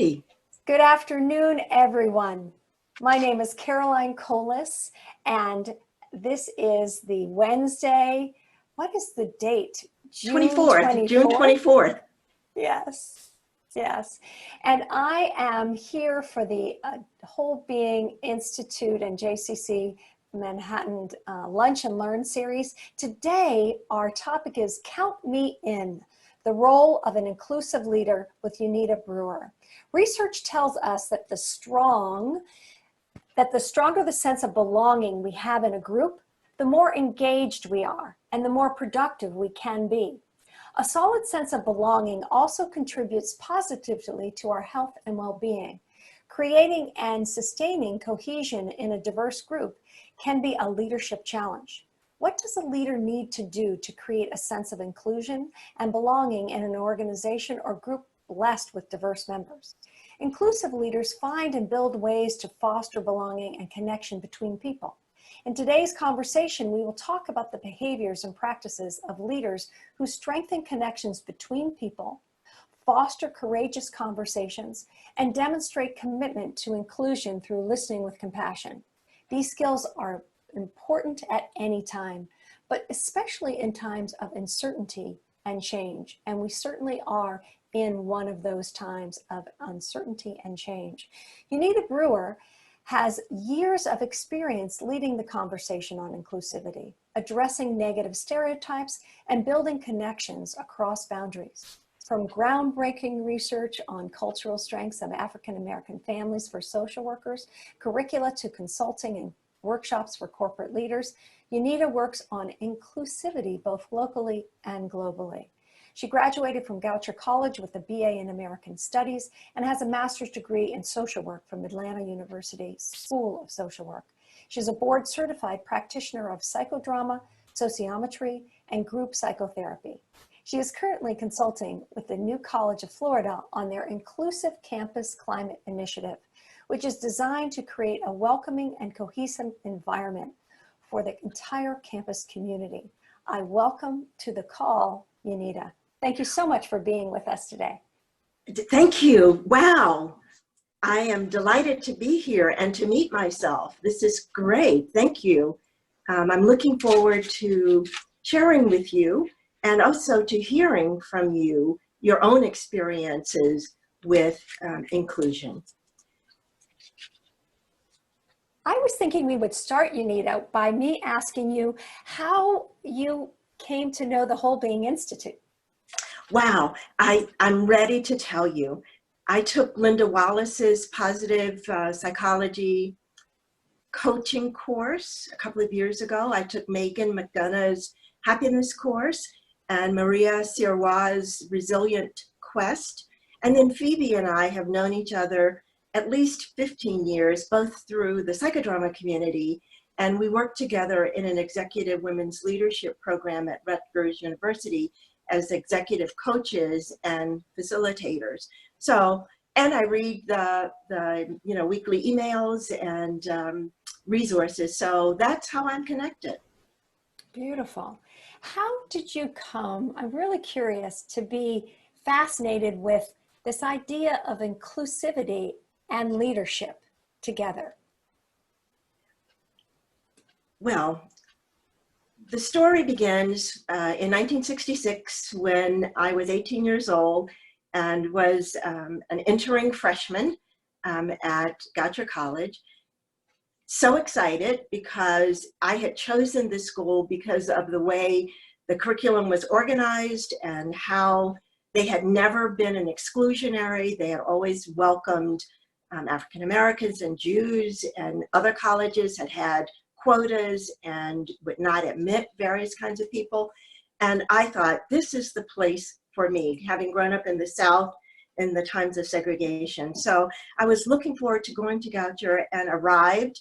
Hey. Good afternoon, everyone. My name is Caroline Colas, and this is the Wednesday. What is the date? June 24th, June 24th? 24th. Yes, yes. And I am here for the Whole Being Institute and JCC Manhattan Lunch and Learn series. Today, our topic is Count Me In, the role of an inclusive leader with Uneeda Brewer. Research tells us that the stronger the sense of belonging we have in a group, the more engaged we are and the more productive we can be. A solid sense of belonging also contributes positively to our health and well-being. Creating and sustaining cohesion in a diverse group can be a leadership challenge. What does a leader need to do to create a sense of inclusion and belonging in an organization or group blessed with diverse members? Inclusive leaders find and build ways to foster belonging and connection between people. In today's conversation, we will talk about the behaviors and practices of leaders who strengthen connections between people, foster courageous conversations, and demonstrate commitment to inclusion through listening with compassion. These skills are important at any time, but especially in times of uncertainty and change. And we certainly are in one of those times of uncertainty and change. Uneeda Brewer has years of experience leading the conversation on inclusivity, addressing negative stereotypes, and building connections across boundaries. From groundbreaking research on cultural strengths of African American families for social workers, curricula to consulting and workshops for corporate leaders, Uneeda works on inclusivity both locally and globally. She graduated from Goucher College with a BA in American Studies and has a master's degree in social work from Atlanta University School of Social Work. She's a board certified practitioner of psychodrama, sociometry, and group psychotherapy. She is currently consulting with the New College of Florida on their Inclusive Campus Climate Initiative, which is designed to create a welcoming and cohesive environment for the entire campus community. I welcome to the call, Uneeda. Thank you so much for being with us today. Thank you. Wow. I am delighted to be here and to meet myself. This is great. Thank you. I'm looking forward to sharing with you and also to hearing from you your own experiences with inclusion. I was thinking we would start, Uneeda, by me asking you how you came to know the Whole Being Institute. Wow, I'm ready to tell you. I took Linda Wallace's positive psychology coaching course a couple of years ago. I took Megan McDonough's happiness course and Maria Sirois' resilient quest. And then Phoebe and I have known each other at least 15 years, both through the psychodrama community, and we worked together in an executive women's leadership program at Rutgers University as executive coaches and facilitators. So, and I read the weekly emails and resources. So that's how I'm connected. Beautiful. How did you come, I'm really curious, to be fascinated with this idea of inclusivity and leadership together? Well, the story begins in 1966 when I was 18 years old and was an entering freshman at Goucher College. So excited because I had chosen this school because of the way the curriculum was organized and how they had never been an exclusionary. They had always welcomed African Americans and Jews, and other colleges had had quotas and would not admit various kinds of people. And I thought, this is the place for me, having grown up in the South in the times of segregation. So I was looking forward to going to Goucher and arrived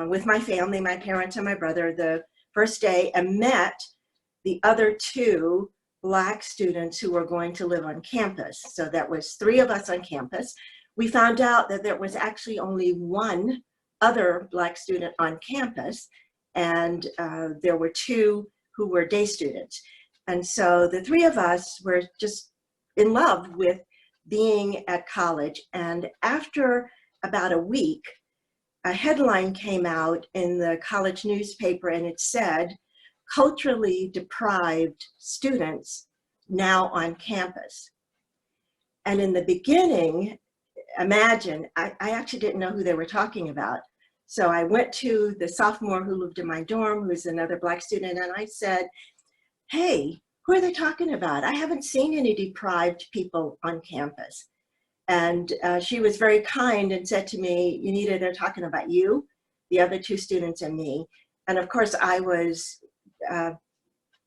with my family, my parents and my brother, the first day, and met the other two Black students who were going to live on campus. So that was 3 of us on campus. We found out that there was actually only one other Black student on campus, and there were 2 who were day students. And so the 3 of us were just in love with being at college. And after about a week, a headline came out in the college newspaper, and it said, "Culturally deprived students now on campus." And in the beginning, imagine, I actually didn't know who they were talking about. So I went to the sophomore who lived in my dorm, who's another Black student, and I said, "Hey, who are they talking about? I haven't seen any deprived people on campus." And she was very kind and said to me, "Uneeda, they're talking about you, the other two students, and me." And of course, I was uh,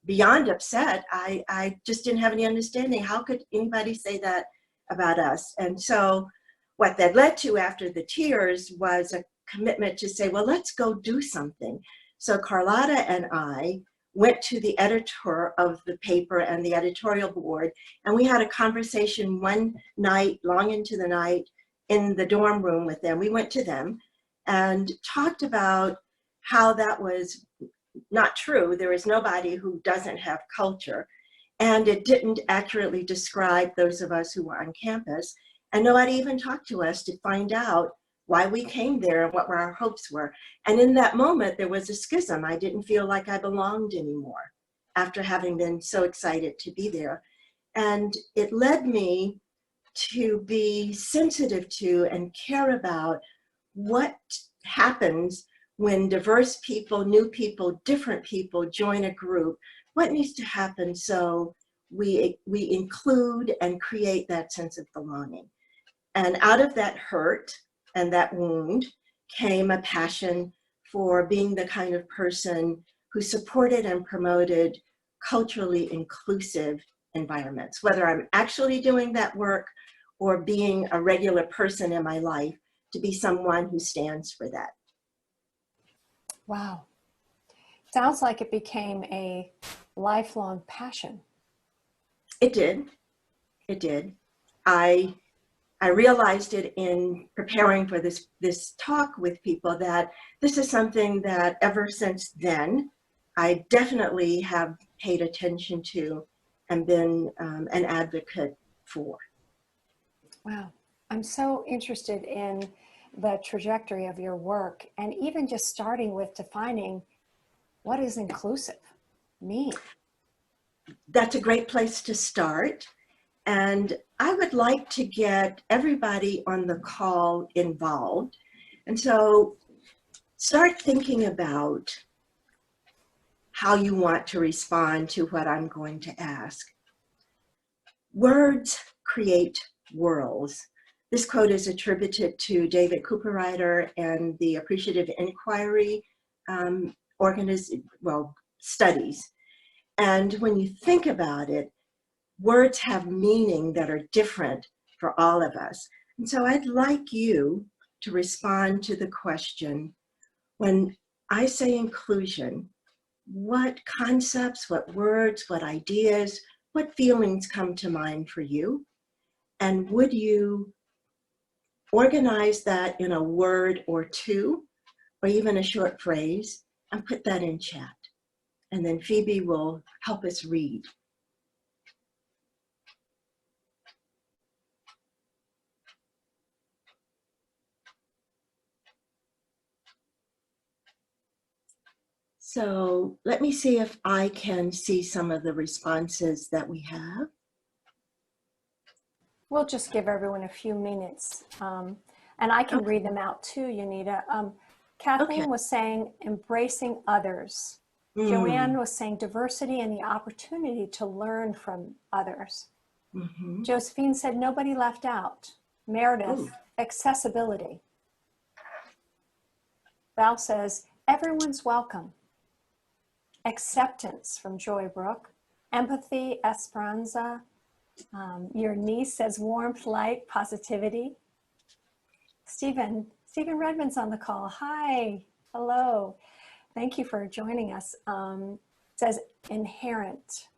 beyond upset. I just didn't have any understanding. How could anybody say that about us? And so what that led to after the tears was a commitment to say, well, let's go do something. So Carlotta and I went to the editor of the paper and the editorial board, and we had a conversation one night, long into the night, in the dorm room with them. We went to them and talked about how that was not true. There is nobody who doesn't have culture, and it didn't accurately describe those of us who were on campus, and nobody even talked to us to find out why we came there and what our hopes were. And in that moment, there was a schism. I didn't feel like I belonged anymore after having been so excited to be there. And it led me to be sensitive to and care about what happens when diverse people, new people, different people join a group. What needs to happen so we include and create that sense of belonging? And out of that hurt and that wound came a passion for being the kind of person who supported and promoted culturally inclusive environments, whether I'm actually doing that work or being a regular person in my life, to be someone who stands for that. Wow. Sounds like it became a lifelong passion. It did. It did. I realized it in preparing for this talk with people, that this is something that ever since then, I definitely have paid attention to and been an advocate for. Wow. I'm so interested in the trajectory of your work, and even just starting with defining what is inclusive mean. That's a great place to start. And I would like to get everybody on the call involved. And so start thinking about how you want to respond to what I'm going to ask. Words create worlds. This quote is attributed to David Cooperrider and the Appreciative Inquiry studies. And when you think about it, words have meaning that are different for all of us. And so I'd like you to respond to the question, when I say inclusion, what concepts, what words, what ideas, what feelings come to mind for you? And would you organize that in a word or two, or even a short phrase, and put that in chat? And then Phoebe will help us read. So let me see if I can see some of the responses that we have. We'll just give everyone a few minutes, and I can read them out too, Uneeda. Kathleen was saying embracing others. Joanne was saying diversity and the opportunity to learn from others. Josephine said nobody left out. Meredith, accessibility. Val says everyone's welcome. Acceptance from Joy Brooke. Empathy, Esperanza. Your niece says warmth, light, positivity. Stephen Redmond's on the call. Hi, hello. Thank you for joining us. Says inherent.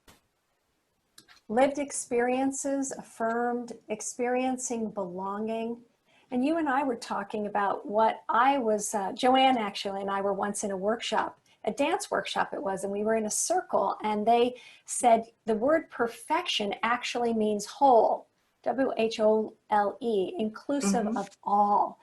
Lived experiences, affirmed, experiencing belonging. And you and I were talking about what I was, Joanne actually and I were once in a workshop, a dance workshop it was, and we were in a circle, and they said the word perfection actually means whole. WHOLE, inclusive Mm-hmm. of all.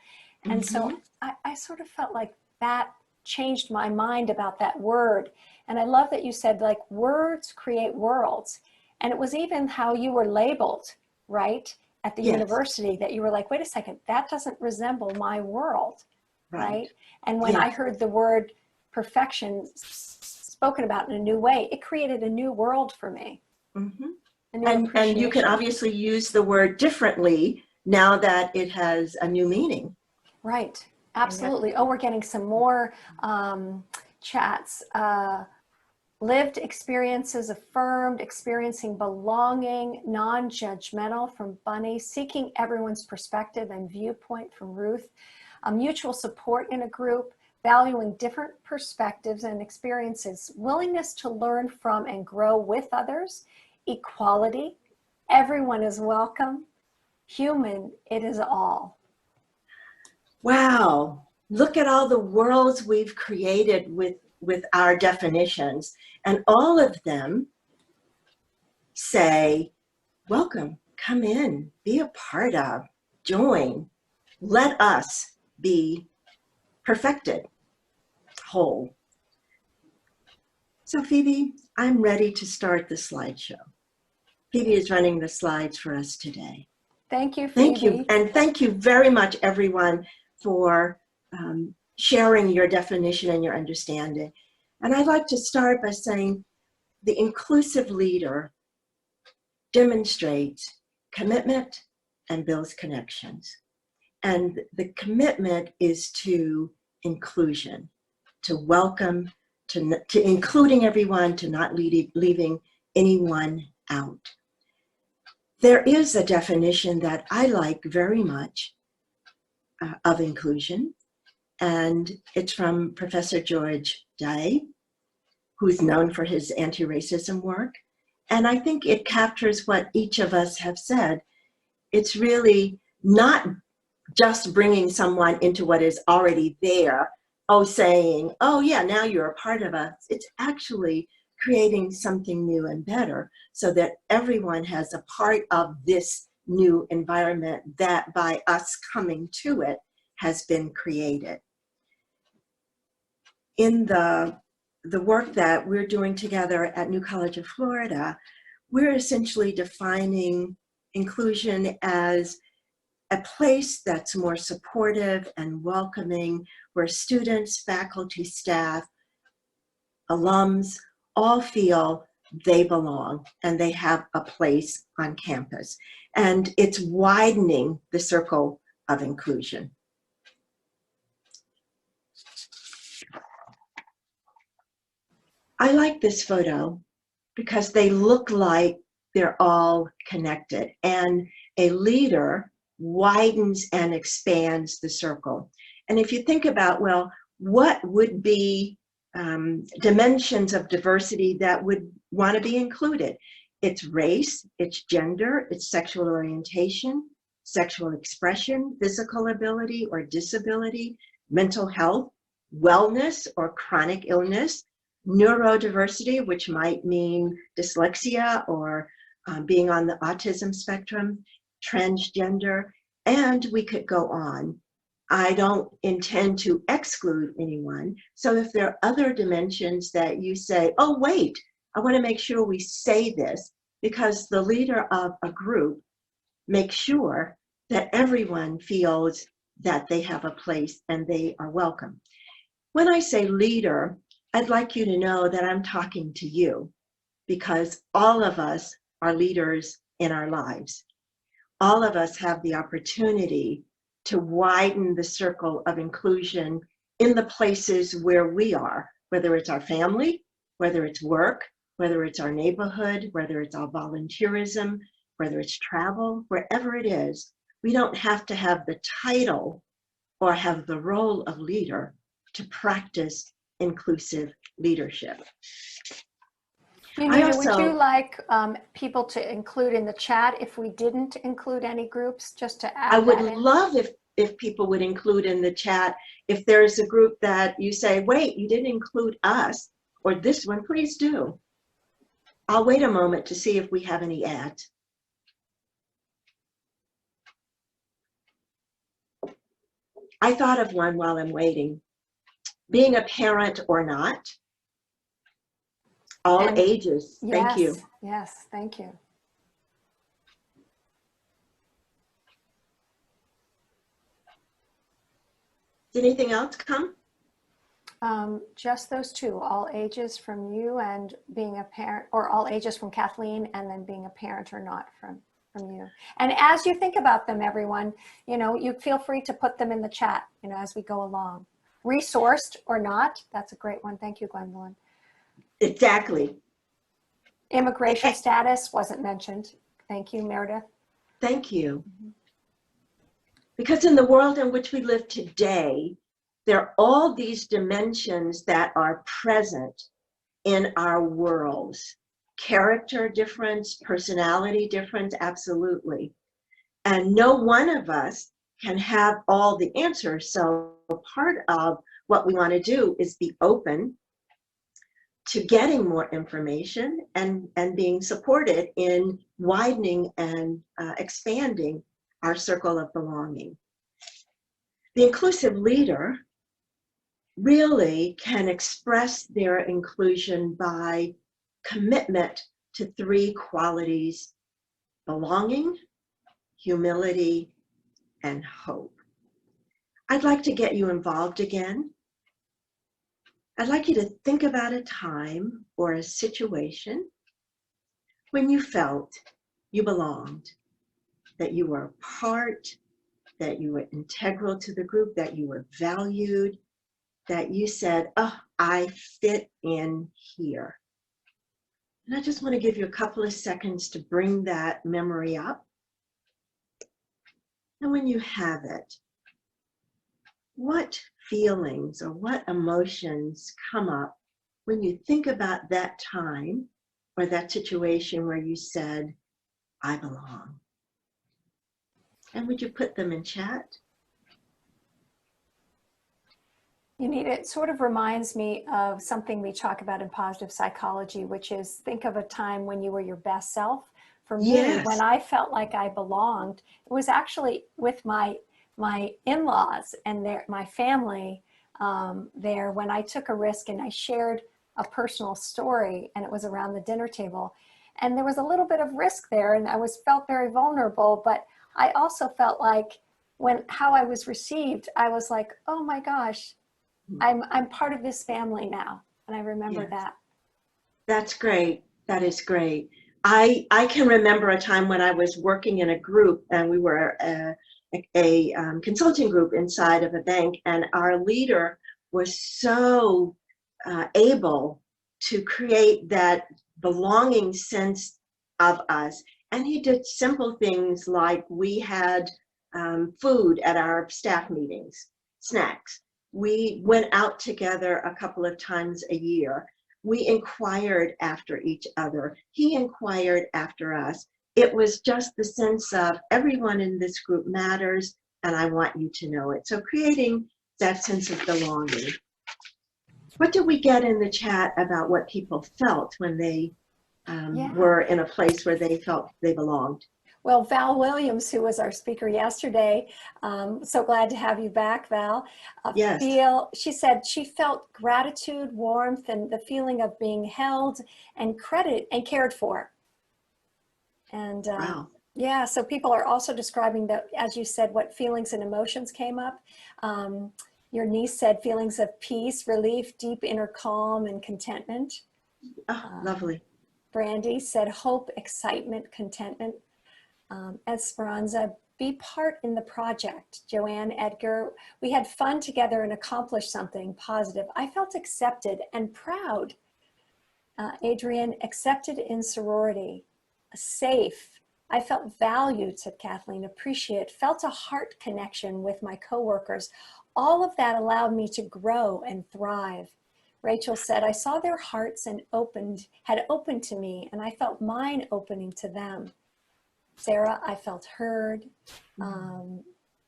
And so Mm-hmm. I sort of felt like that changed my mind about that word. And I love that you said, like, words create worlds. And it was even how you were labeled, right? At the Yes, university, that you were like, wait a second, that doesn't resemble my world, right. right? And when I Yes. heard the word perfection spoken about in a new way, it created a new world for me, Mm-hmm. a new And you can appreciation. obviously use the word differently now that it has a new meaning. Right, And that's absolutely. Oh, we're getting some more chats. Lived experiences affirmed, experiencing belonging, non-judgmental from Bunny, seeking everyone's perspective and viewpoint from Ruth, a mutual support in a group, valuing different perspectives and experiences, willingness to learn from and grow with others, equality, everyone is welcome, human, it is all. wow, look at all the worlds we've created with our definitions. And all of them say, welcome, come in, be a part of, join, let us be perfected, whole. So Phoebe, I'm ready to start the slideshow. Phoebe is running the slides for us today. Thank you, Thank you, Phoebe. and thank you very much, everyone, for sharing your definition and your understanding. And I'd like to start by saying the inclusive leader demonstrates commitment and builds connections. And the commitment is to inclusion, to welcome, to including everyone, to not leaving anyone out. There is a definition that I like very much of inclusion, and it's from Professor George Day, who's known for his anti-racism work. And I think it captures what each of us have said. It's really not just bringing someone into what is already there, saying, oh yeah, now you're a part of us. It's actually creating something new and better so that everyone has a part of this new environment that by us coming to it has been created. In the work that we're doing together at New College of Florida, we're essentially defining inclusion as a place that's more supportive and welcoming, where students, faculty, staff, alums all feel they belong and they have a place on campus. And it's widening the circle of inclusion. I like this photo because they look like they're all connected, and a leader widens and expands the circle. And if you think about, well, what would be dimensions of diversity that would want to be included? It's race, it's gender, it's sexual orientation, sexual expression, physical ability or disability, mental health, wellness or chronic illness, neurodiversity, which might mean dyslexia or being on the autism spectrum, transgender, and we could go on. I don't intend to exclude anyone. So if there are other dimensions that you say, oh, wait, I want to make sure we say this, because the leader of a group makes sure that everyone feels that they have a place and they are welcome. When I say leader, I'd like you to know that I'm talking to you, because all of us are leaders in our lives. All of us have the opportunity to widen the circle of inclusion in the places where we are, whether it's our family, whether it's work, whether it's our neighborhood, whether it's our volunteerism, whether it's travel, wherever it is. We don't have to have the title or have the role of leader to practice inclusive leadership. Uneeda, would you like people to include in the chat if we didn't include any groups, just to add I would that in? love if people would include in the chat, if there's a group that you say, wait, you didn't include us or this one, please do. I'll wait a moment to see if we have any ads. I thought of one while I'm waiting. Being a parent or not, all And ages. Thank you. yes, yes, thank you. Did anything else come? Just those two, all ages from you and being a parent, or all ages from Kathleen, and then being a parent or not from you. And as you think about them, everyone, you feel free to put them in the chat, as we go along. Resourced or not, that's a great one. Thank you, Gwendolyn. Exactly. Immigration status wasn't mentioned. Thank you, Meredith. Thank you. Because in the world in which we live today, there are all these dimensions that are present in our worlds. Character difference, personality difference, absolutely. And no one of us can have all the answers. So part of what we want to do is be open to getting more information and being supported in widening and expanding our circle of belonging. The inclusive leader really can express their inclusion by commitment to three qualities: belonging, humility, and hope. I'd like to get you involved again. I'd like you to think about a time or a situation when you felt you belonged, that you were a part, that you were integral to the group, that you were valued, that you said, oh, I fit in here. And I just want to give you a couple of seconds to bring that memory up. And when you have it, what feelings or what emotions come up when you think about that time or that situation where you said, I belong? And would you put them in chat? Uneeda, it sort of reminds me of something we talk about in positive psychology, which is think of a time when you were your best self. For me, Yes. when I felt like I belonged, it was actually with my in-laws and my family there, when I took a risk and I shared a personal story, and it was around the dinner table. And there was a little bit of risk there, and I felt very vulnerable, but I also felt like how I was received, I was like, oh my gosh, I'm part of this family now. And I remember that. That's great. That is great. I can remember a time when I was working in a group, and we were a consulting group inside of a bank, and our leader was so able to create that belonging sense of us. And he did simple things like we had food at our staff meetings, snacks. We went out together a couple of times a year. We inquired after each other. He inquired after us. It was just the sense of everyone in this group matters, and I want you to know it. So creating that sense of belonging. What did we get in the chat about what people felt when they were in a place where they felt they belonged? Well, Val Williams, who was our speaker yesterday, so glad to have you back, Val. Yes. She said she felt gratitude, warmth, and the feeling of being held and cared for. And Wow. yeah, so people are also describing that, as you said, what feelings and emotions came up. Your niece said feelings of peace, relief, deep inner calm, and contentment. Oh, lovely. Brandy said hope, excitement, contentment. Esperanza, be part in the project. Joanne Edgar, we had fun together and accomplished something positive. I felt accepted and proud. Adrian, accepted in sorority. Safe. I felt valued, said Kathleen. Appreciate. Felt a heart connection with my coworkers. All of that allowed me to grow and thrive. Rachel said, I saw their hearts and had opened to me, and I felt mine opening to them. Sarah, I felt heard.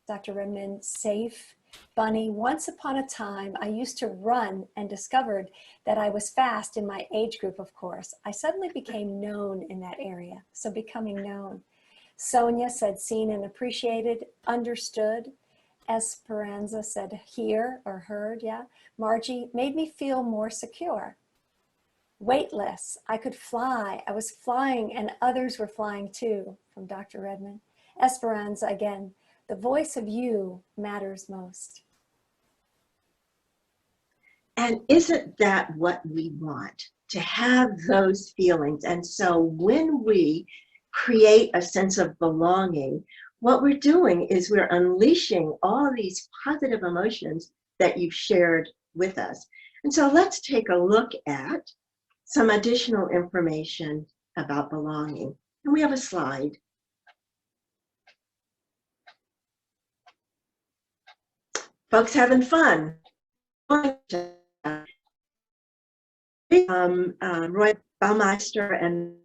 Dr. Redmond, safe. Bunny, once upon a time, I used to run and discovered that I was fast in my age group, of course. I suddenly became known in that area, so becoming known. Sonia said, seen and appreciated, understood. Esperanza said hear or heard, yeah. Margie, made me feel more secure. Weightless, I could fly. I was flying and others were flying too, from Dr. Redmond. Esperanza again, the voice of you matters most. And isn't that what we want? To have those feelings. And so when we create a sense of belonging, what we're doing is we're unleashing all these positive emotions that you've shared with us. And so let's take a look at some additional information about belonging. And we have a slide. Folks having fun. Roy Baumeister and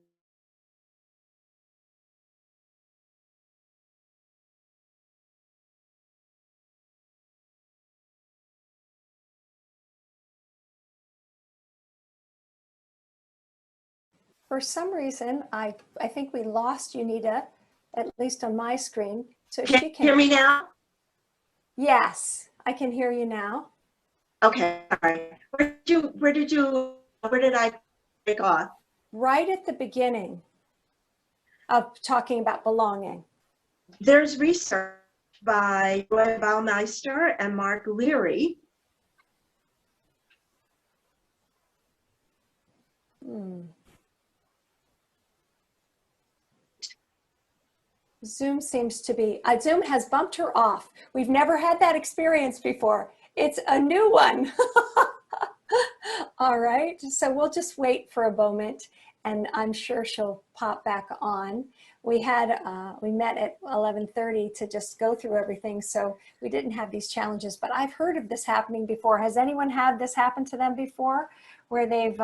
For some reason, I think we lost Uneeda, at least on my screen. So can she you can hear me now? Yes, I can hear you now. Okay, all right. Where did I break off? Right at the beginning of talking about belonging. There's research by Roy Baumeister and Mark Leary. Zoom seems to be, Zoom has bumped her off. We've never had that experience before. It's a new one. All right, so we'll just wait for a moment and I'm sure she'll pop back on. We met at 11:30 to just go through everything, so we didn't have these challenges, but I've heard of this happening before. Has anyone had this happen to them before where they've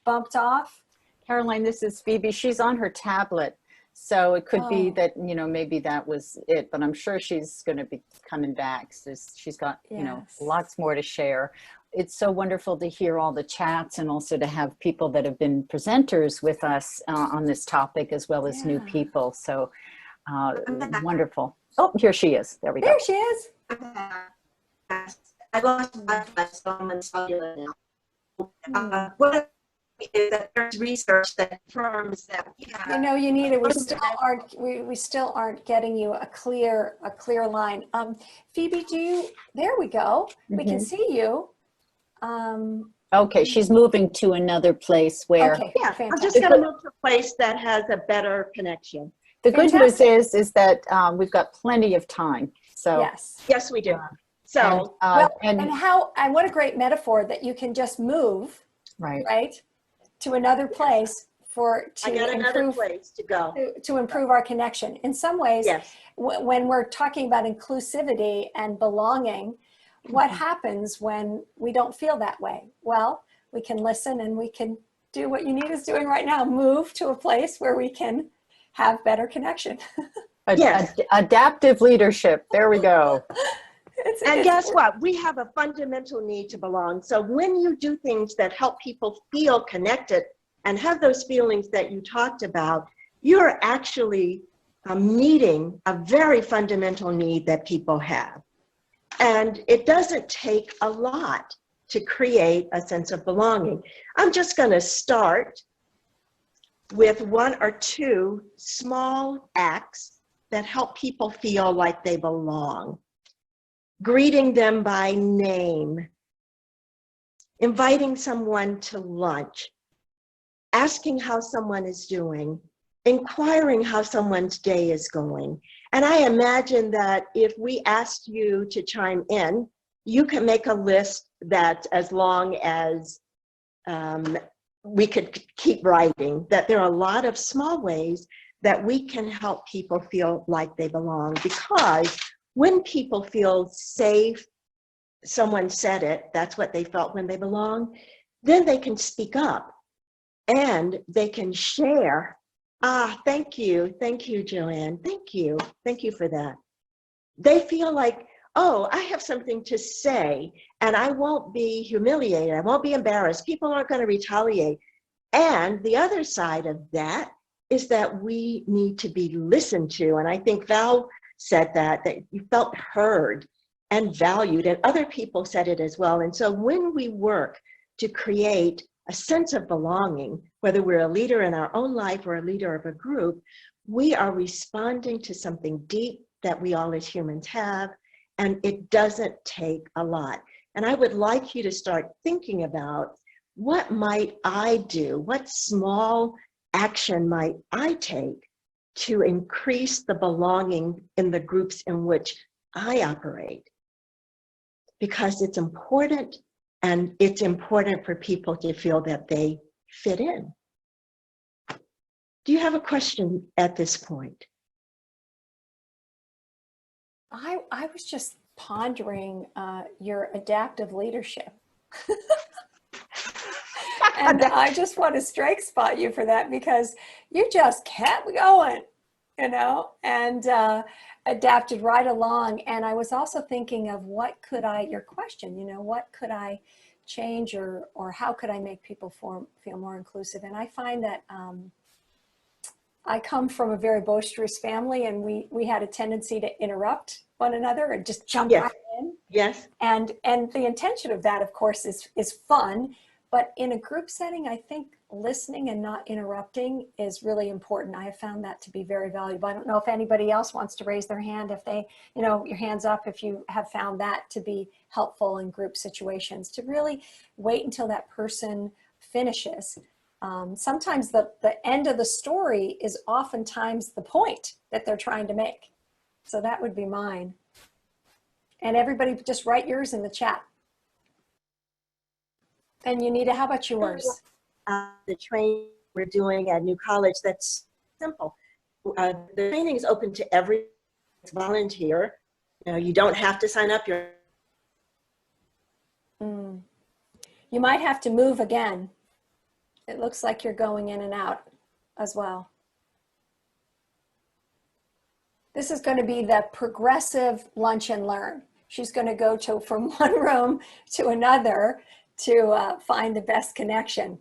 bumped off? Caroline, this is Phoebe. She's on her tablet. So it could be that, you know, maybe that was it, but I'm sure she's going to be coming back. So she's got, you know, lots more to share. It's so wonderful to hear all the chats and also to have people that have been presenters with us on this topic as well as new people. So wonderful. Oh, here she is. There we go. There she is. I lost Wi-Fi, so I'm on cellular now. What is that there's research that confirms that we have, you know, Uneeda, we still aren't getting you a clear line. Phoebe, there we go. We can see you. Okay, she's moving to another place where. Okay, yeah, fantastic. I'm just going to move to a place that has a better connection. The good news is that we've got plenty of time. So yes, we do. So and what a great metaphor that you can just move right to another place another place to go to improve our connection. In some ways, when we're talking about inclusivity and belonging, what happens when we don't feel that way? Well, we can listen and we can do what Uneeda's doing right now, move to a place where we can have better connection. Adaptive leadership. There we go. And guess what? We have a fundamental need to belong. So when you do things that help people feel connected and have those feelings that you talked about, you're actually meeting a very fundamental need that people have. And it doesn't take a lot to create a sense of belonging. I'm just going to start with one or two small acts that help people feel like they belong. Greeting them by name, inviting someone to lunch, asking how someone is doing, inquiring how someone's day is going. And I imagine that if we asked you to chime in, you can make a list that as long as we could keep writing, that there are a lot of small ways that we can help people feel like they belong. Because when people feel safe, someone said it, that's what they felt when they belong, then they can speak up and they can share. Thank you, Joanne, thank you for that. They feel like, oh, I have something to say and I won't be humiliated, I won't be embarrassed, people aren't going to retaliate. And the other side of that is that we need to be listened to. And I think Val said that you felt heard. and valued, and other people said it as well. And so when we work to create a sense of belonging, whether we're a leader in our own life or a leader of a group, we are responding to something deep that we all as humans have, and it doesn't take a lot. And I would like you to start thinking about, what might I do? What small action might I take to increase the belonging in the groups in which I operate? Because it's important, and it's important for people to feel that they fit in. Do you have a question at this point? I was just pondering your adaptive leadership. And I just want to strike spot you for that, because you just kept going, and adapted right along. And I was also thinking of your question, what could I change, or how could I make people feel more inclusive? And I find that I come from a very boisterous family, and we had a tendency to interrupt one another and just jump right in. Yes. And the intention of that, of course, is fun. But in a group setting, I think listening and not interrupting is really important. I have found that to be very valuable. I don't know if anybody else wants to raise their hand, if they, your hands up, if you have found that to be helpful in group situations, to really wait until that person finishes. Sometimes the end of the story is oftentimes the point that they're trying to make. So that would be mine. And everybody just write yours in the chat. And Uneeda, how about yours? The training we're doing at New College, that's simple. The training is open to every volunteer. You don't have to sign up. You might have to move again. It looks like you're going in and out as well. This is going to be the progressive lunch and learn. She's going to go from one room to another to find the best connection.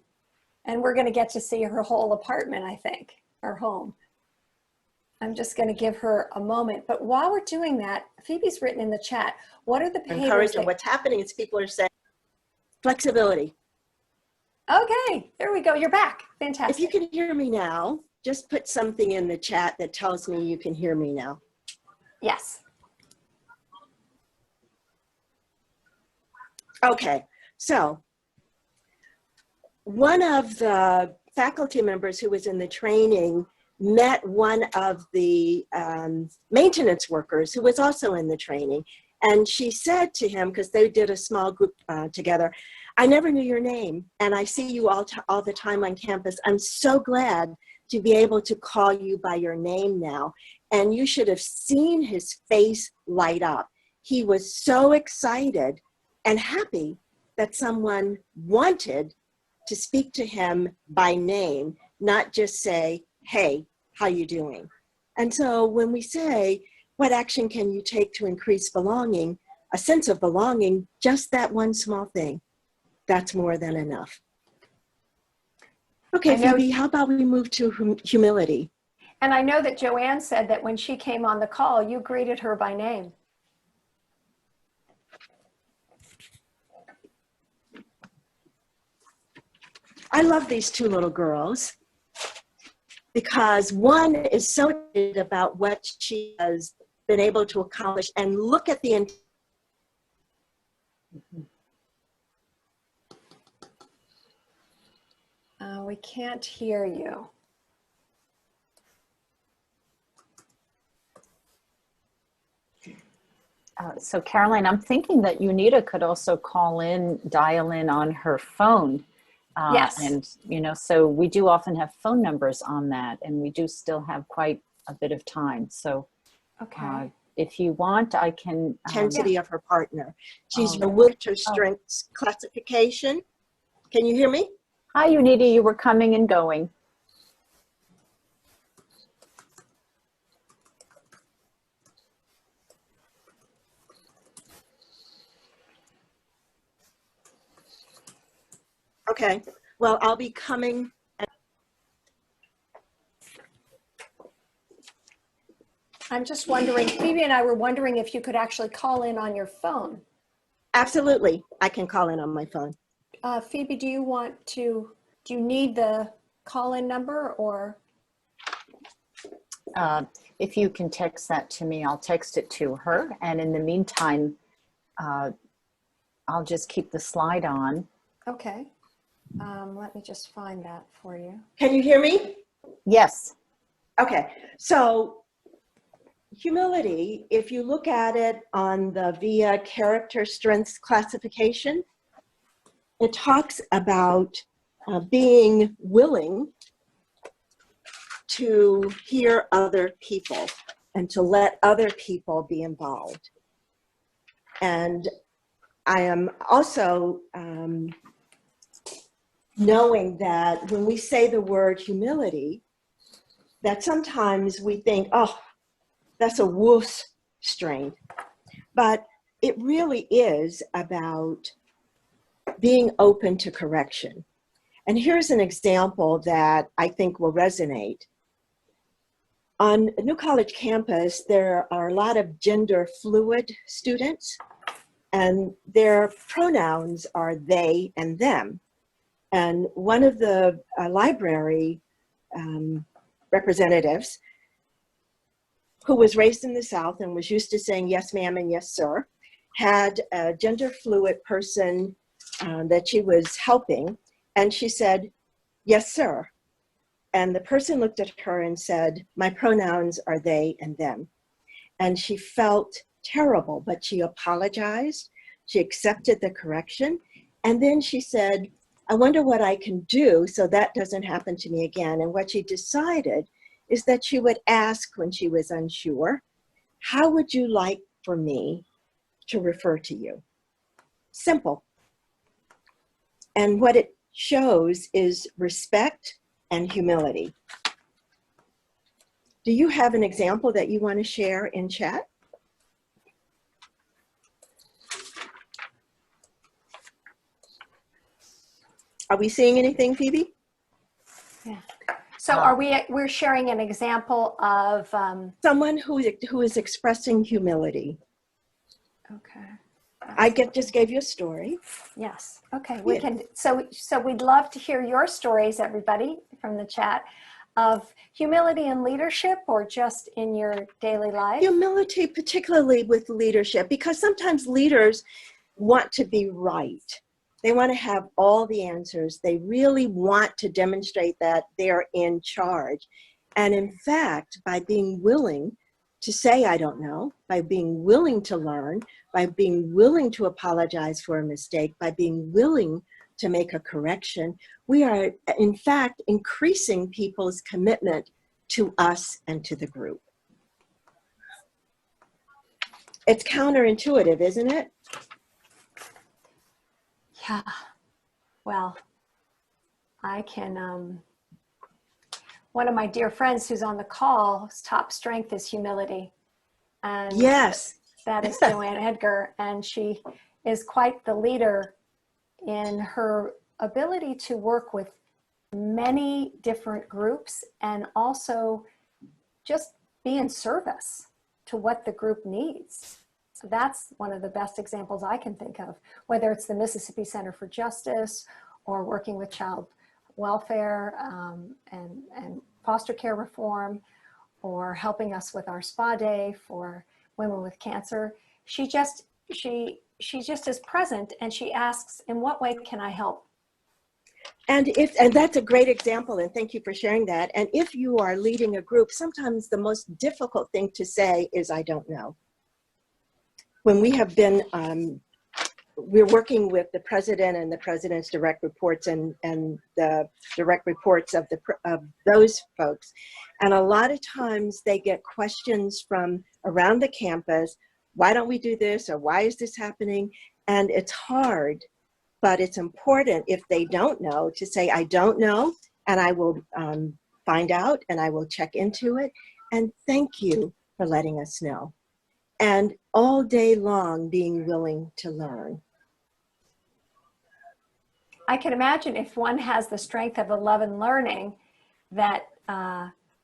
And we're going to get to see her whole apartment, I think, or home. I'm just going to give her a moment. But while we're doing that, Phoebe's written in the chat, what are the behaviors? What's happening is people are saying flexibility. Okay, there we go. You're back. Fantastic. If you can hear me now, just put something in the chat that tells me you can hear me now. Yes. Okay, so one of the faculty members who was in the training met one of the maintenance workers who was also in the training. And she said to him, because they did a small group together, I never knew your name, and I see you all the time on campus. I'm so glad to be able to call you by your name now. And you should have seen his face light up. He was so excited and happy that someone wanted to speak to him by name, not just say, hey, how you doing? And so when we say, what action can you take to increase belonging, a sense of belonging, just that one small thing, that's more than enough. Okay, Phoebe, how about we move to humility? And I know that Joanne said that when she came on the call, you greeted her by name. I love these two little girls because one is so excited about what she has been able to accomplish, and look at the we can't hear you. So Caroline, I'm thinking that Uneeda could also dial in on her phone. Yes. And, so we do often have phone numbers on that, and we do still have quite a bit of time. So okay. If you want, I can. Intensity of her partner. She's a wheelchair strengths classification. Can you hear me? Hi, Uneeda, you were coming and going. Okay, well, I'll be coming. I'm just wondering, Phoebe and I were wondering if you could actually call in on your phone. Absolutely. I can call in on my phone. Phoebe, do you need the call-in number or? If you can text that to me, I'll text it to her. And in the meantime, I'll just keep the slide on. Okay. Let me just find that for you. Can you hear me? Yes. Okay. So humility, if you look at it on the VIA character strengths classification, it talks about being willing to hear other people and to let other people be involved. And I am also knowing that when we say the word humility, that sometimes we think, oh, that's a wuss strain. But it really is about being open to correction. And here's an example that I think will resonate. On New College campus, there are a lot of gender fluid students, and their pronouns are they and them. And one of the library representatives, who was raised in the South and was used to saying yes ma'am and yes sir, had a gender fluid person that she was helping, and she said, yes sir. And the person looked at her and said, my pronouns are they and them. And she felt terrible, but she apologized. She accepted the correction. And then she said, I wonder what I can do so that doesn't happen to me again. And what she decided is that she would ask when she was unsure, how would you like for me to refer to you? Simple. And what it shows is respect and humility. Do you have an example that you want to share in chat? Are we seeing anything, Phoebe? Yeah. So we're sharing an example of someone who is expressing humility. Okay. I just gave you a story. Yes. Okay. We can. So we'd love to hear your stories, everybody, from the chat, of humility in leadership or just in your daily life. Humility, particularly with leadership, because sometimes leaders want to be right. They want to have all the answers. They really want to demonstrate that they're in charge. And in fact, by being willing to say, I don't know, by being willing to learn, by being willing to apologize for a mistake, by being willing to make a correction, we are in fact increasing people's commitment to us and to the group. It's counterintuitive, isn't it? Yeah. Well, I can, one of my dear friends who's on the call's top strength is humility. And yes, that is Joanne Edgar. And she is quite the leader in her ability to work with many different groups and also just be in service to what the group needs. So that's one of the best examples I can think of, whether it's the Mississippi Center for Justice or working with child welfare and foster care reform, or helping us with our spa day for women with cancer. She just is present, and she asks, in what way can I help? And that's a great example, and thank you for sharing that. And if you are leading a group, sometimes the most difficult thing to say is, I don't know. When we have been, we're working with the president and the president's direct reports and the direct reports of those folks. And a lot of times they get questions from around the campus, why don't we do this? Or why is this happening? And it's hard, but it's important if they don't know to say, I don't know, and I will find out and I will check into it. And thank you for letting us know. And all day long being willing to learn. I can imagine if one has the strength of a love and learning, that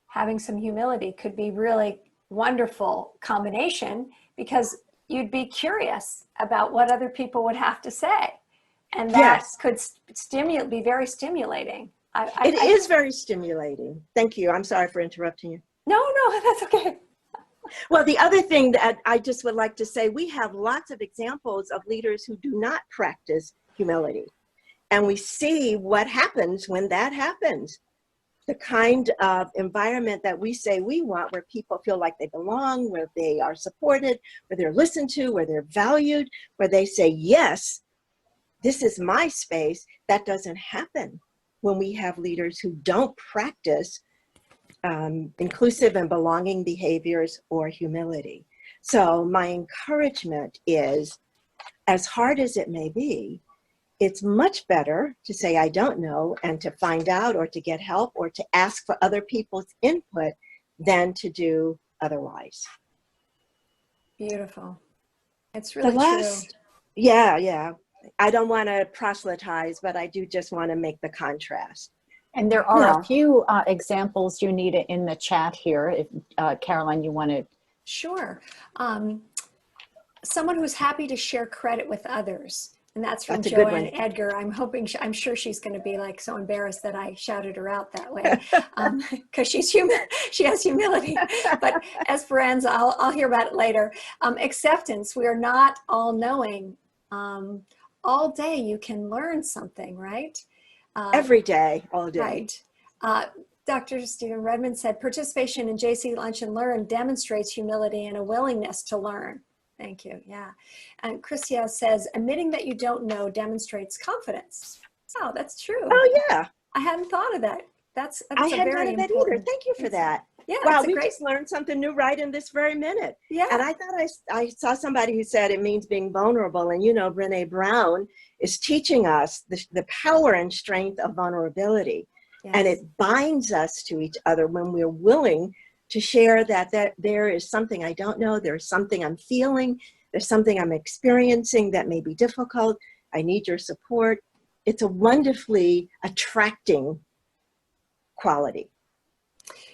having some humility could be really, wonderful combination, because you'd be curious about what other people would have to say. And that Yes. could be very stimulating. It is very stimulating. Thank you. I'm sorry for interrupting you. No, that's okay. Well, the other thing that I just would like to say, we have lots of examples of leaders who do not practice humility. And we see what happens when that happens. The kind of environment that we say we want, where people feel like they belong, where they are supported, where they're listened to, where they're valued, where they say, yes, this is my space. That doesn't happen when we have leaders who don't practice inclusive and belonging behaviors or humility. So my encouragement is, as hard as it may be, it's much better to say, I don't know, and to find out or to get help or to ask for other people's input than to do otherwise. Beautiful. It's really true. Yeah. I don't want to proselytize, but I do just want to make the contrast. And there are a few examples, Uneeda, in the chat here. If Caroline, you want to. Sure. Someone who's happy to share credit with others. And that's from Joanne Edgar. I'm sure she's going to be like so embarrassed that I shouted her out that way, because she's human. She has humility. But Esperanza, I'll hear about it later. Acceptance. We are not all knowing. All day you can learn something, right? Every day, all day. Right. Dr. Stephen Redmond said, participation in JC Lunch and Learn demonstrates humility and a willingness to learn. Thank you. Yeah. And Christia says, admitting that you don't know demonstrates confidence. Oh, that's true. Oh, yeah. I hadn't thought of that. That's I hadn't thought of that either. Thank you for that. Yeah. Wow, we just learned something new right in this very minute. Yeah. And I thought I saw somebody who said it means being vulnerable. And, you know, Brene Brown is teaching us the power and strength of vulnerability. Yes. And it binds us to each other when we're willing to share that there is something I don't know, there's something I'm feeling, there's something I'm experiencing that may be difficult, I need your support. It's a wonderfully attracting quality.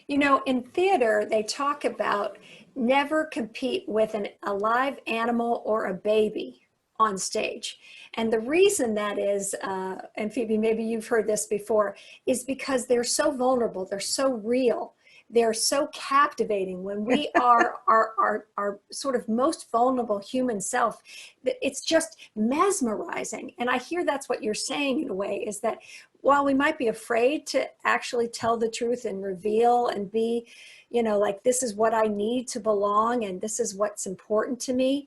You know, in theater, they talk about never compete with a live animal or a baby on stage. And the reason that is, and Phoebe, maybe you've heard this before, is because they're so vulnerable, they're so real. They're so captivating. When we are our sort of most vulnerable human self, it's just mesmerizing. And I hear that's what you're saying in a way, is that while we might be afraid to actually tell the truth and reveal and be, you know, like, this is what I need to belong and this is what's important to me.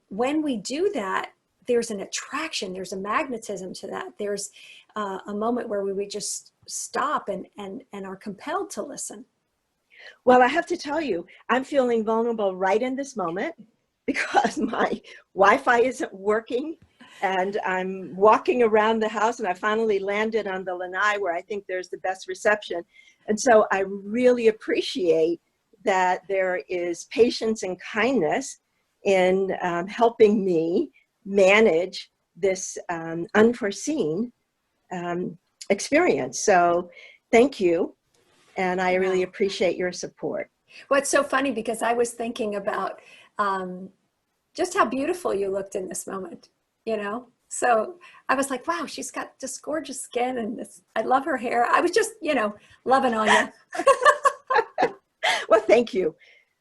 When we do that, there's an attraction, there's a magnetism to that. There's a moment where we just stop and are compelled to listen. Well, I have to tell you, I'm feeling vulnerable right in this moment because my Wi-Fi isn't working and I'm walking around the house and I finally landed on the lanai where I think there's the best reception. And so I really appreciate that there is patience and kindness in helping me manage this unforeseen experience. So thank you. And I really appreciate your support. Well, it's so funny because I was thinking about just how beautiful you looked in this moment, you know? So I was like, wow, she's got just gorgeous skin and this, I love her hair. I was just, you know, loving on you. Well, thank you.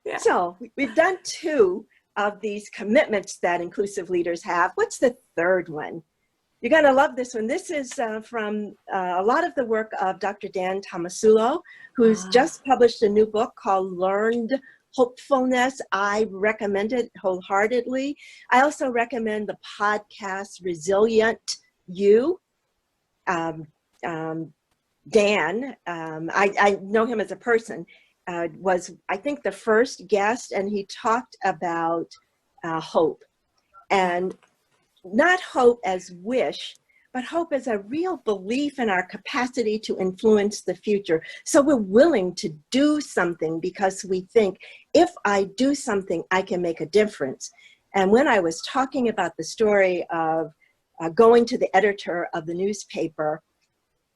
Yeah. So we've done 2 of these commitments that inclusive leaders have. What's the third one? You're going to love this one. This is from a lot of the work of Dr. Dan Tomasulo, who's just published a new book called Learned Hopefulness. I recommend it wholeheartedly. I also recommend the podcast Resilient You. Dan, I know him as a person, was, I think, the first guest, and he talked about hope. And not hope as wish, but hope as a real belief in our capacity to influence the future. So we're willing to do something because we think, if I do something, I can make a difference. And when I was talking about the story of going to the editor of the newspaper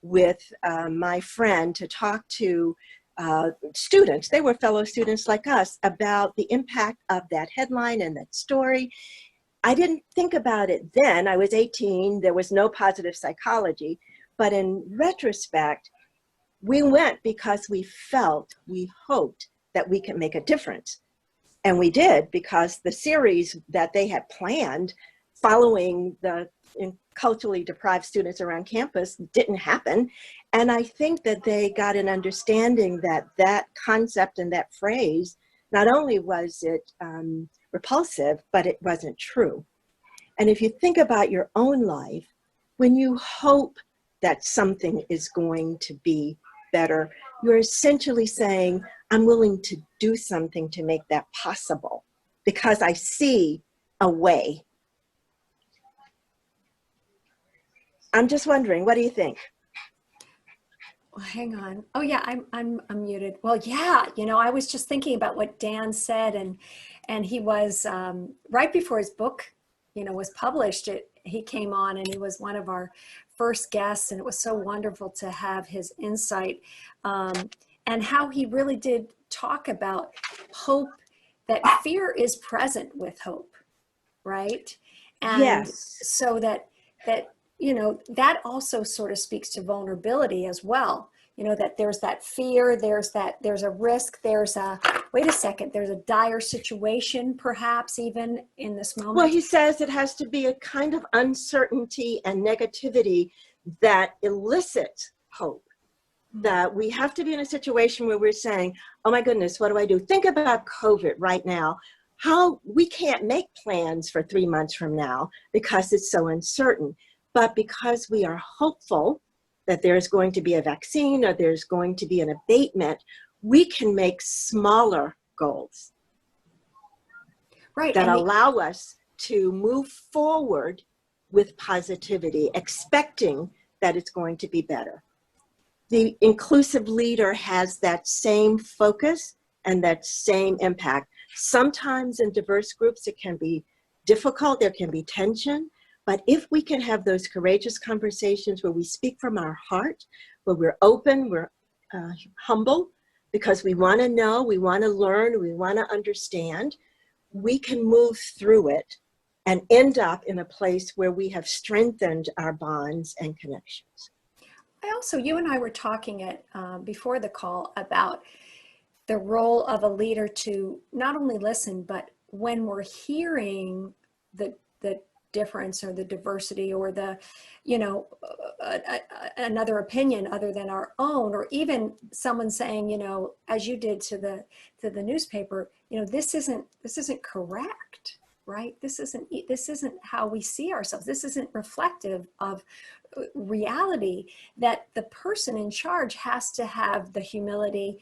with my friend to talk to students, they were fellow students like us, about the impact of that headline and that story. I didn't think about it then. I was 18. There was no positive psychology. But in retrospect, we went because we felt, we hoped that we could make a difference. And we did, because the series that they had planned following the culturally deprived students around campus didn't happen. And I think that they got an understanding that that concept and that phrase, not only was it repulsive, but it wasn't true. And if you think about your own life, when you hope that something is going to be better, you're essentially saying, I'm willing to do something to make that possible because I see a way. I'm just wondering, what do you think? Well, hang on. Oh yeah, I'm muted. Well, yeah, you know, I was just thinking about what Dan said, and he was right before his book, you know, was published. He came on and he was one of our first guests, and it was so wonderful to have his insight and how he really did talk about hope. That fear is present with hope, right? And Yes. so that you know, that also sort of speaks to vulnerability as well. You know, that there's that fear, there's a risk, there's a, wait a second, there's a dire situation, perhaps even in this moment. Well, he says it has to be a kind of uncertainty and negativity that elicits hope. That we have to be in a situation where we're saying, oh my goodness, what do I do? Think about COVID right now. How we can't make plans for 3 months from now because it's so uncertain. But because we are hopeful that there's going to be a vaccine or there's going to be an abatement, we can make smaller goals. Right. That allow us to move forward with positivity, expecting that it's going to be better. The inclusive leader has that same focus and that same impact. Sometimes in diverse groups, it can be difficult, there can be tension. But if we can have those courageous conversations where we speak from our heart, where we're open, we're humble, because we want to know, we want to learn, we want to understand, we can move through it and end up in a place where we have strengthened our bonds and connections. I also, you and I were talking before the call about the role of a leader to not only listen, but when we're hearing the difference or the diversity or the, you know, another opinion other than our own, or even someone saying, you know, as you did to the newspaper, you know, this isn't correct, right? This isn't how we see ourselves. This isn't reflective of reality. That the person in charge has to have the humility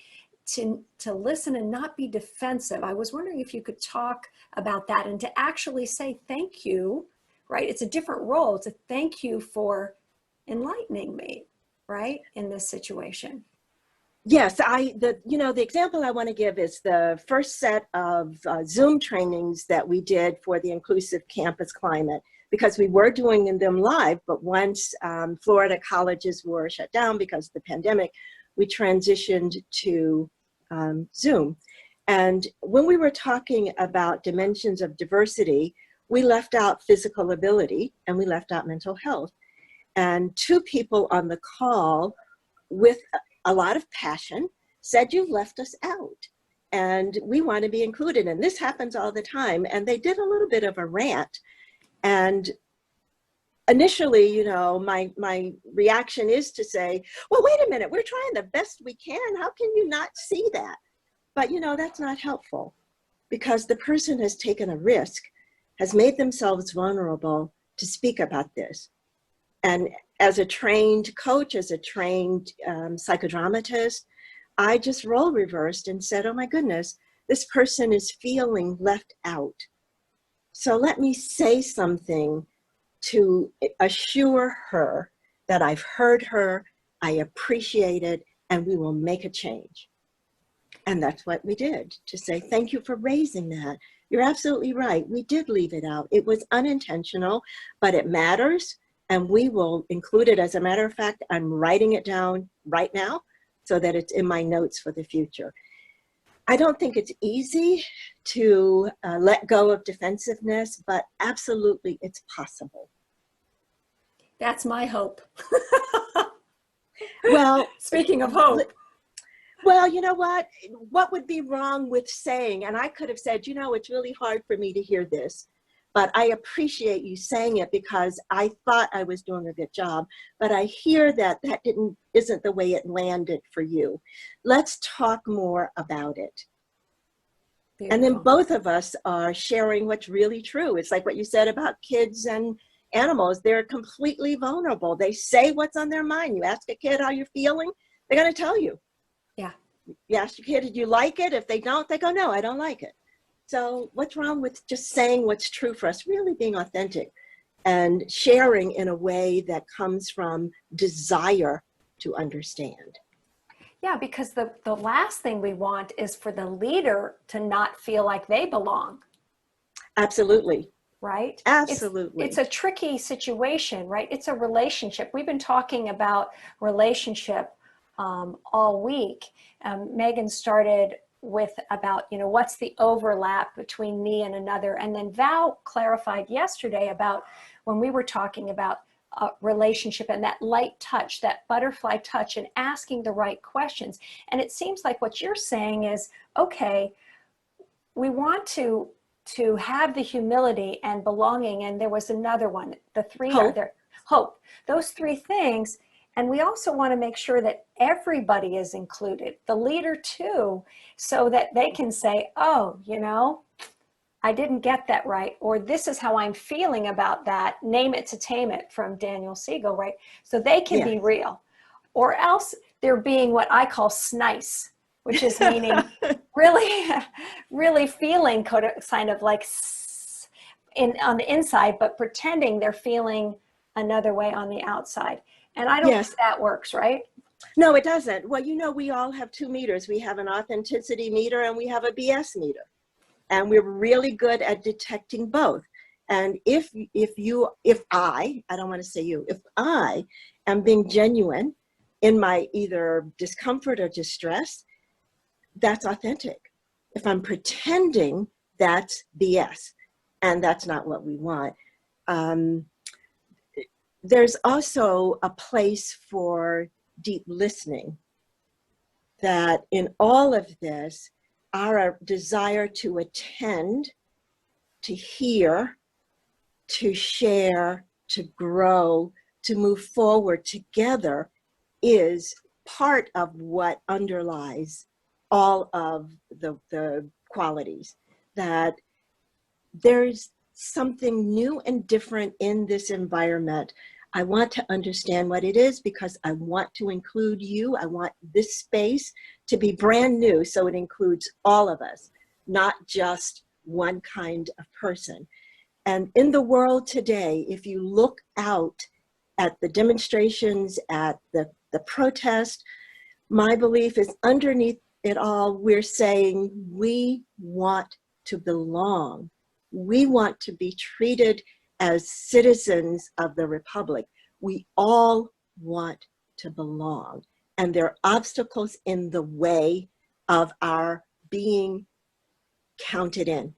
to listen and not be defensive. I was wondering if you could talk about that and to actually say thank you, right? It's a different role. It's a thank you for enlightening me, right, in this situation. Yes, the example I want to give is the first set of Zoom trainings that we did for the inclusive campus climate, because we were doing them live, but once Florida colleges were shut down because of the pandemic, we transitioned to Zoom. And when we were talking about dimensions of diversity, we left out physical ability and we left out mental health. And two people on the call with a lot of passion said, you've left us out and we want to be included. And this happens all the time. And they did a little bit of a rant. And initially, you know, my reaction is to say, well, wait a minute, we're trying the best we can. How can you not see that? But, you know, that's not helpful, because the person has taken a risk, has made themselves vulnerable to speak about this. And as a trained coach, as a trained psychodramatist, I just role reversed and said, oh my goodness, this person is feeling left out. So let me say something to assure her that I've heard her, I appreciate it, and we will make a change. And that's what we did, to say, thank you for raising that. You're absolutely right. We did leave it out. It was unintentional, but it matters, and we will include it. As a matter of fact, I'm writing it down right now so that it's in my notes for the future. I don't think it's easy to let go of defensiveness, but absolutely it's possible. That's my hope. Well, speaking of hope. Well, you know what? What would be wrong with saying, and I could have said, you know, it's really hard for me to hear this, but I appreciate you saying it because I thought I was doing a good job, but I hear that isn't the way it landed for you. Let's talk more about it. Beautiful. And then both of us are sharing what's really true. It's like what you said about kids and animals. They're completely vulnerable. They say what's on their mind. You ask a kid how you're feeling, they're going to tell you. Yeah. You ask your kid, did you like it? If they don't, they go, no, I don't like it. So what's wrong with just saying what's true for us, really being authentic and sharing in a way that comes from desire to understand? Yeah, because the last thing we want is for the leader to not feel like they belong. Absolutely. Right? Absolutely. It's a tricky situation, right? It's a relationship. We've been talking about relationship all week. Megan started with about, what's the overlap between me and another. And then Val clarified yesterday about when we were talking about relationship and that light touch, that butterfly touch, and asking the right questions. And it seems like what you're saying is, okay, we want to have the humility and belonging. And there was another one, the three hope. Are there. Hope. Those three things. And we also want to make sure that everybody is included, the leader too, so that they can say, oh, I didn't get that right, or this is how I'm feeling about that. Name it to tame it, from Daniel Siegel, right? So they can be real. Or else they're being what I call snice, which is meaning really feeling kind of like on the inside, but pretending they're feeling another way on the outside. And I don't think that works, right? No, it doesn't. Well, we all have two meters. We have an authenticity meter and we have a BS meter. And we're really good at detecting both. And if I don't want to say you, if I am being genuine in my either discomfort or distress, that's authentic. If I'm pretending, that's BS. And that's not what we want. There's also a place for deep listening, that in all of this, our desire to attend, to hear, to share, to grow, to move forward together is part of what underlies all of the qualities. That there's something new and different in this environment. I want to understand what it is because I want to include you. I want this space to be brand new, so it includes all of us, not just one kind of person. And in the world today, if you look out at the demonstrations, at the protest, my belief is underneath it all, we're saying we want to belong. We want to be treated as citizens of the Republic. We all want to belong. And there are obstacles in the way of our being counted in.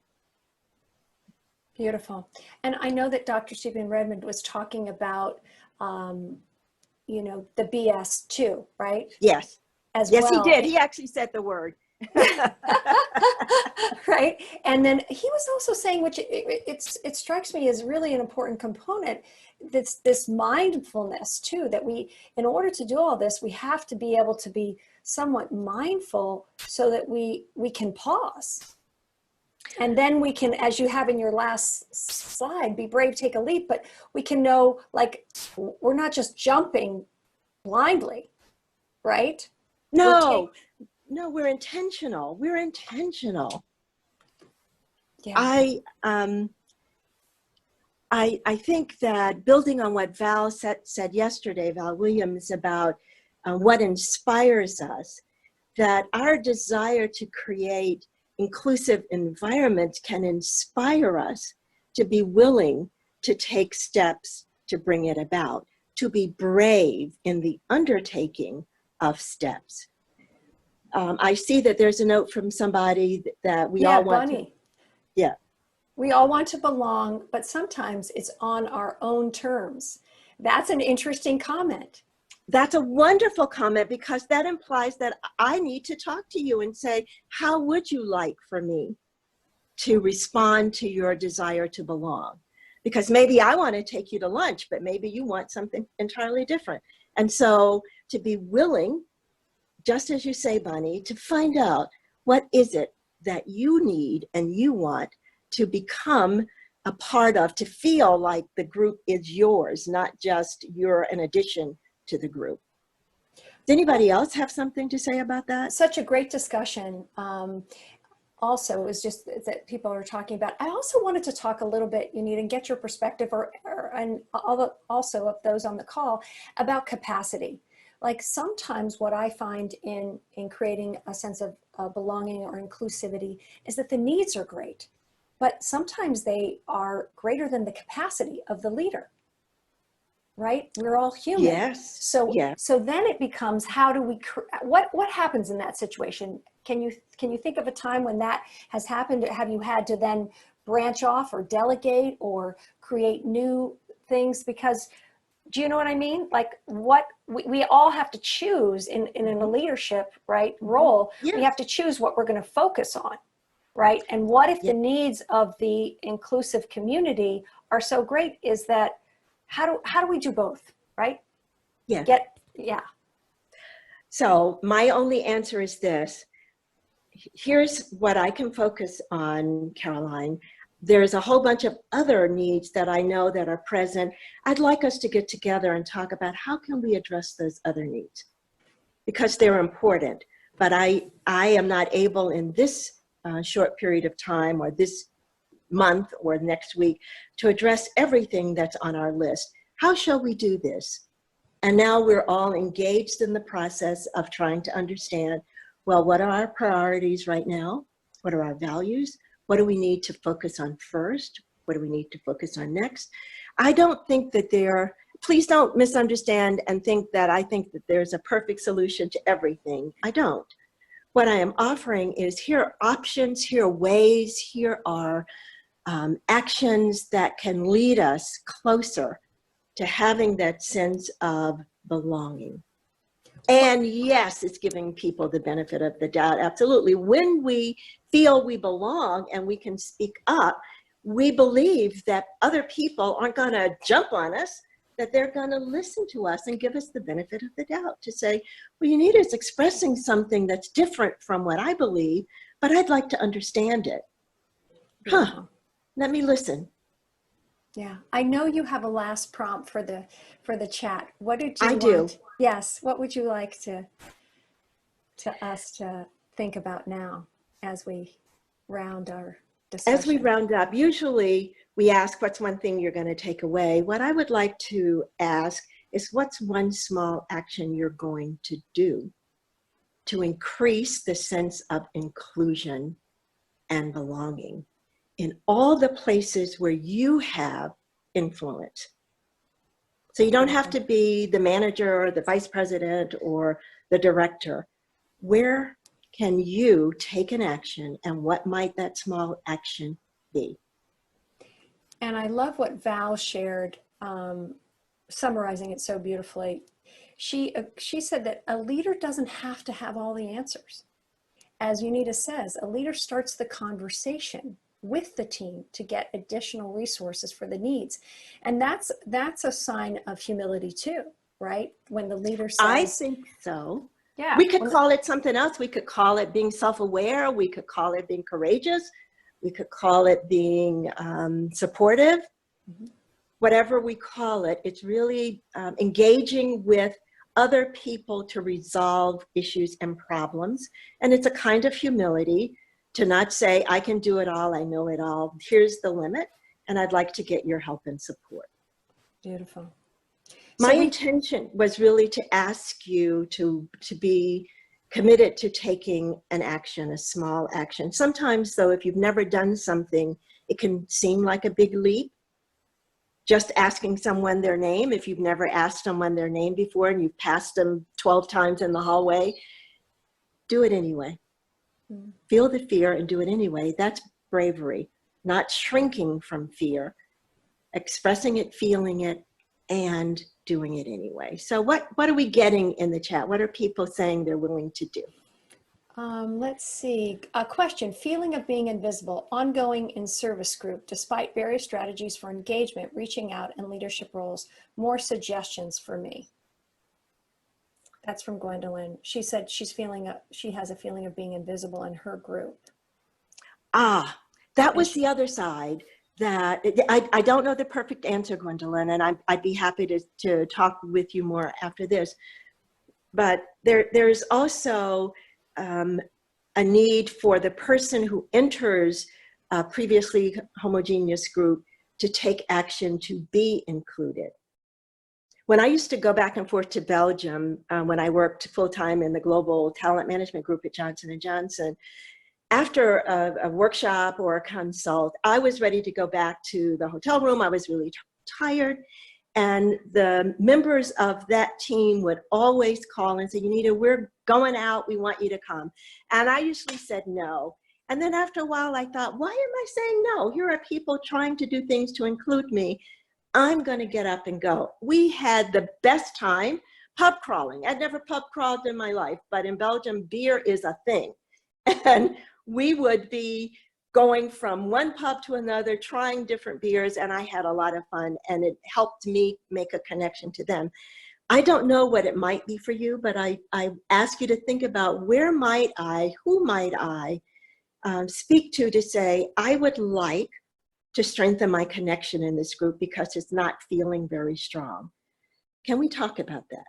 Beautiful. And I know that Dr. Stephen Redmond was talking about, the BS too, right? Yes. As yes, well. He did. He actually said the word. Right. And then he was also saying, which it strikes me as really an important component, that's this mindfulness too, that we, in order to do all this, we have to be able to be somewhat mindful so that we can pause. And then we can, as you have in your last slide, be brave, take a leap, but we can know, like, we're not just jumping blindly, right? No, we're intentional. We're intentional. Yeah. I think that building on what Val said yesterday, Val Williams, about what inspires us, that our desire to create inclusive environments can inspire us to be willing to take steps to bring it about, to be brave in the undertaking of steps I see that there's a note from somebody that we all want Bunny. Yeah. We all want to belong, but sometimes it's on our own terms. That's an interesting comment. That's a wonderful comment, because that implies that I need to talk to you and say, how would you like for me to respond to your desire to belong? Because maybe I want to take you to lunch, but maybe you want something entirely different. And so to be willing, just as you say, Bunny, to find out what is it that you need and you want to become a part of, to feel like the group is yours, not just you're an addition to the group. Does anybody else have something to say about that? Such a great discussion. Also, it was just that people are talking about. I also wanted to talk a little bit, Uneeda, and get your perspective, and also of those on the call, about capacity. Like sometimes what I find in creating a sense of belonging or inclusivity is that the needs are great, but sometimes they are greater than the capacity of the leader. Right? We're all human. Yes. So, yes. So then it becomes, how do we, what happens in that situation? Can you think of a time when that has happened? Have you had to then branch off or delegate or create new things? Because, do you know what I mean? Like what we all have to choose in a leadership, right, role. Yes. We have to choose what we're going to focus on, right? And what if the needs of the inclusive community are so great, is that how do we do both, right? Yeah. So my only answer is this. Here's what I can focus on, Caroline. There's a whole bunch of other needs that I know that are present. I'd like us to get together and talk about how can we address those other needs, because they're important. But I am not able in this short period of time, or this month or next week, to address everything that's on our list. How shall we do this? And now we're all engaged in the process of trying to understand, well, what are our priorities right now? What are our values? What do we need to focus on first? What do we need to focus on next? I don't think that please don't misunderstand and think that I think that there's a perfect solution to everything. I don't. What I am offering is, here are options, here are ways, here are actions that can lead us closer to having that sense of belonging. And yes, it's giving people the benefit of the doubt, absolutely. When we feel we belong and we can speak up, we believe that other people aren't going to jump on us, that they're going to listen to us and give us the benefit of the doubt, to say, well, Uneeda is expressing something that's different from what I believe, but I'd like to understand it. Huh, let me listen. Yeah, I know you have a last prompt for the chat. What did you I want? do. Yes, what would you like us to think about now as we round our discussion? As we round up, usually we ask, what's one thing you're going to take away? What I would like to ask is, what's one small action you're going to do to increase the sense of inclusion and belonging in all the places where you have influence? So you don't have to be the manager or the vice president or the director. Where can you take an action, and what might that small action be? And I love what Val shared, summarizing it so beautifully. She said that a leader doesn't have to have all the answers. As Uneeda says, a leader starts the conversation with the team to get additional resources for the needs. And that's a sign of humility too, right? When the leader says— I think so. Yeah. We could call it something else. We could call it being self-aware. We could call it being courageous. We could call it being supportive. Mm-hmm. Whatever we call it, it's really engaging with other people to resolve issues and problems. And it's a kind of humility to not say, I can do it all, I know it all, here's the limit, and I'd like to get your help and support. Beautiful. My intention was really to ask you to be committed to taking an action, a small action. Sometimes, though, if you've never done something, it can seem like a big leap. Just asking someone their name, if you've never asked someone their name before and you've passed them 12 times in the hallway, do it anyway. Feel the fear and do it anyway. That's bravery, not shrinking from fear, expressing it, feeling it, and doing it anyway. So what are we getting in the chat? What are people saying they're willing to do? Let's see. A question: feeling of being invisible, ongoing in service group, despite various strategies for engagement, reaching out, and leadership roles. More suggestions for me. That's from Gwendolyn. She said she has a feeling of being invisible in her group. That was the other side. That I don't know the perfect answer, Gwendolyn, and I'd be happy to talk with you more after this. But there's also a need for the person who enters a previously homogeneous group to take action to be included. When I used to go back and forth to Belgium, when I worked full-time in the global talent management group at Johnson & Johnson, after a workshop or a consult, I was ready to go back to the hotel room. I was really tired. And the members of that team would always call and say, Uneeda, we're going out. We want you to come. And I usually said no. And then after a while, I thought, why am I saying no? Here are people trying to do things to include me. I'm going to get up and go. We had the best time pub crawling. I'd never pub crawled in my life, but in Belgium, beer is a thing. And we would be going from one pub to another, trying different beers, and I had a lot of fun, and it helped me make a connection to them. I don't know what it might be for you, but I ask you to think about who might I speak to say, I would like to strengthen my connection in this group because it's not feeling very strong. Can we talk about that?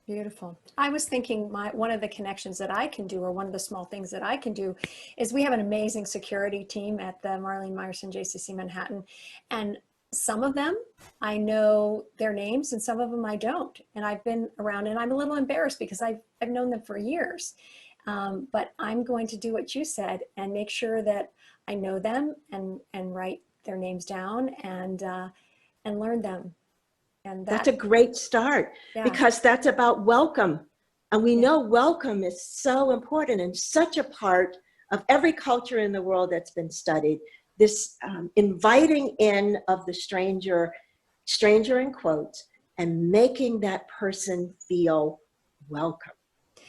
Beautiful. I was thinking one of the connections that I can do, or one of the small things that I can do, is we have an amazing security team at the Marlene Meyerson JCC Manhattan. And some of them, I know their names, and some of them I don't. And I've been around, and I'm a little embarrassed because I've known them for years. But I'm going to do what you said and make sure that I know them and write their names down and learn them. And that's a great start, because that's about welcome. And we know welcome is so important and such a part of every culture in the world that's been studied. This inviting in of the stranger in quotes, and making that person feel welcome.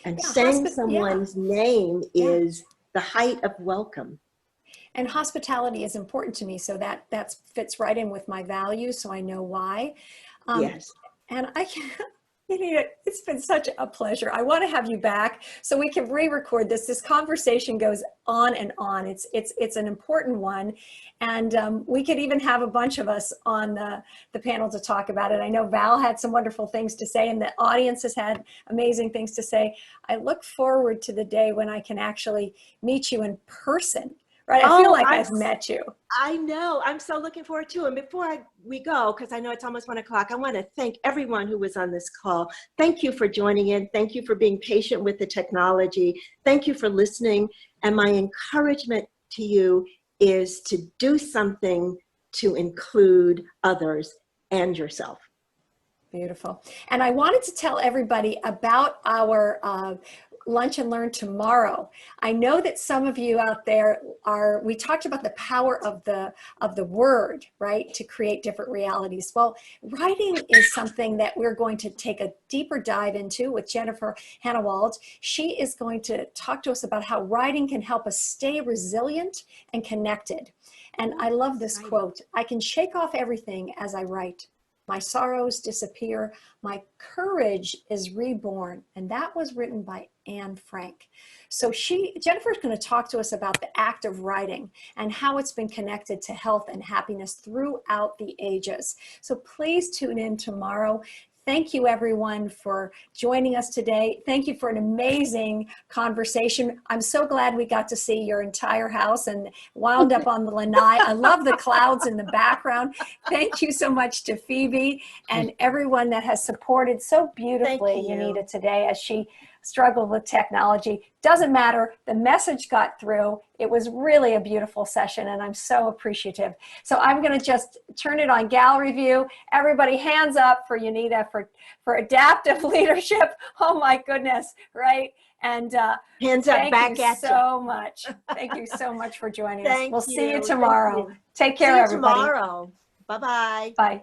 And saying someone's name is the height of welcome. And hospitality is important to me, so that fits right in with my values, so I know why. Yes. And it's been such a pleasure. I want to have you back so we can re-record this. This conversation goes on and on. It's an important one. And we could even have a bunch of us on the panel to talk about it. I know Val had some wonderful things to say, and the audience has had amazing things to say. I look forward to the day when I can actually meet you in person. Right, I feel like I've met you. I know. I'm so looking forward to it. And before we go, because I know it's almost 1 o'clock, I want to thank everyone who was on this call. Thank you for joining in. Thank you for being patient with the technology. Thank you for listening. And my encouragement to you is to do something to include others and yourself. Beautiful. And I wanted to tell everybody about our Lunch and Learn tomorrow. I know that some of you out there we talked about the power of the word, right, to create different realities. Well, writing is something that we're going to take a deeper dive into with Jennifer Hannawald. She is going to talk to us about how writing can help us stay resilient and connected. And I love this quote: I can shake off everything as I write. My sorrows disappear, my courage is reborn. And that was written by Anne Frank. So Jennifer's going to talk to us about the act of writing and how it's been connected to health and happiness throughout the ages. So please tune in tomorrow. Thank you, everyone, for joining us today. Thank you for an amazing conversation. I'm so glad we got to see your entire house and wound up on the lanai. I love the clouds in the background. Thank you so much to Phoebe and everyone that has supported so beautifully Uneeda today as she struggled with technology. Doesn't matter. The message got through. It was really a beautiful session, and I'm so appreciative. So I'm going to just turn it on gallery view. Everybody, hands up for Uneeda for adaptive leadership. Oh my goodness, right? And hands up, thank back you at so much. Thank you so much for joining us. Thank We'll see you you. tomorrow. Thank you. Take care, See you everybody. tomorrow. Bye-bye. Bye.